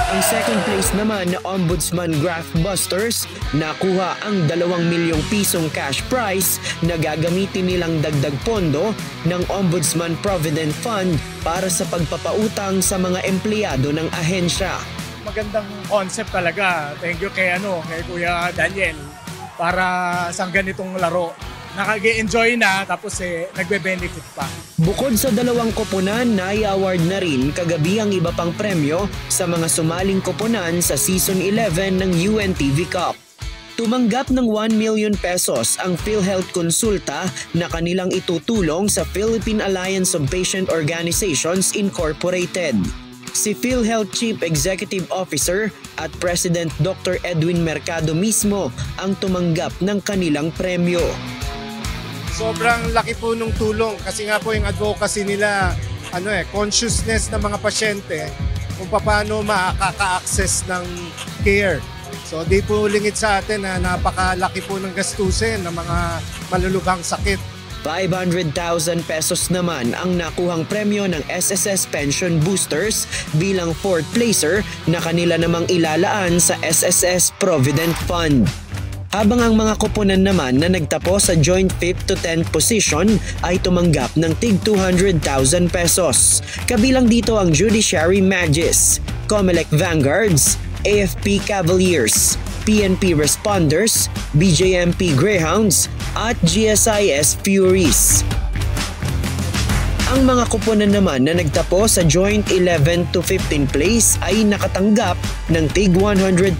Speaker 3: Ang second place naman na Ombudsman Graph Busters nakuha ang 2 milyong pisong cash prize na gagamitin nilang dagdag pondo ng Ombudsman Provident Fund para sa pagpapautang sa mga empleyado ng ahensya.
Speaker 25: Magandang concept talaga. Thank you kay Kuya Daniel para sa ganitong laro. Nakag-enjoy na tapos nagbe-benefit pa.
Speaker 3: Bukod sa 2 koponan, nai-award na rin kagabi ang iba pang premyo sa mga sumaling koponan sa Season 11 ng UNTV Cup. Tumanggap ng 1 million pesos ang PhilHealth Consulta na kanilang itutulong sa Philippine Alliance of Patient Organizations Incorporated. Si PhilHealth Chief Executive Officer at President Dr. Edwin Mercado mismo ang tumanggap ng kanilang premyo.
Speaker 25: Sobrang laki po nung tulong kasi nga po yung advocacy nila, consciousness ng mga pasyente kung paano makaka-access ng care. So di po lingid sa atin na napakalaki po ng gastusin ng mga malulubhang sakit.
Speaker 3: 500,000 pesos naman ang nakuhang premyo ng SSS Pension Boosters bilang 4th placer na kanila namang ilalaan sa SSS Provident Fund. Habang ang mga koponan naman na nagtapos sa joint 5th to 10th position ay tumanggap ng tig 200,000 pesos. Kabilang dito ang Judiciary Magis, Comelec Vanguards, AFP Cavaliers, PNP Responders, BJMP Greyhounds at GSIS Furies. Ang mga koponan naman na nagtapos sa joint 11 to 15 place ay nakatanggap ng tig 100,000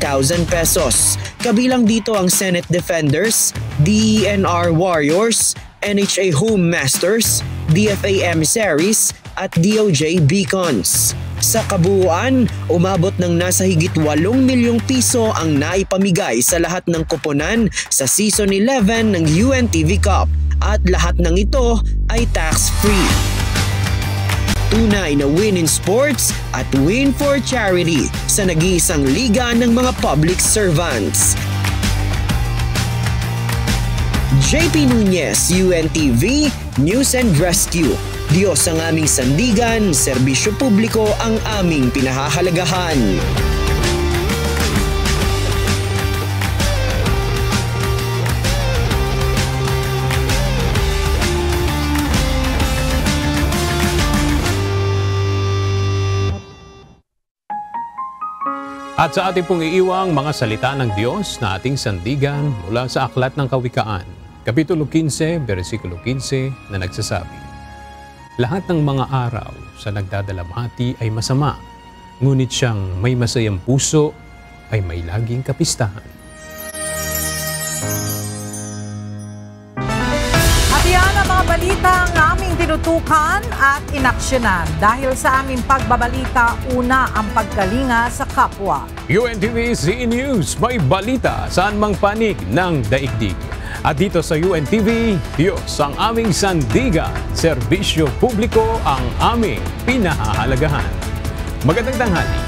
Speaker 3: pesos. Kabilang dito ang Senate Defenders, DENR Warriors, NHA Home Masters, DFA Emissaries at DOJ Beacons. Sa kabuuan, umabot ng nasa higit 8 milyong piso ang naipamigay sa lahat ng koponan sa Season 11 ng UNTV Cup at lahat ng ito ay tax-free. Tunay na win in sports at win for charity sa nag-iisang liga ng mga public servants. JP Nunez, UNTV, News and Rescue. Diyos ang aming sandigan, serbisyo publiko ang aming pinahahalagahan.
Speaker 2: At sa ating pong iiwang mga salita ng Diyos na ating sandigan mula sa Aklat ng Kawikaan, Kapitulo 15, versikulo 15 na nagsasabi, lahat ng mga araw sa nagdadalamhati ay masama, ngunit siyang may masayang puso ay may laging kapistahan.
Speaker 1: At yan ang mga balita ang aming tinutukan at inaksyonan. Dahil sa aming pagbabalita, una ang pagkalinga sa kapwa.
Speaker 2: UNTV CE News, may balita saan mang panig ng daigdig. At dito sa UNTV, Diyos ang aming sandigan, serbisyo publiko ang aming pinahahalagahan. Magandang tanghali.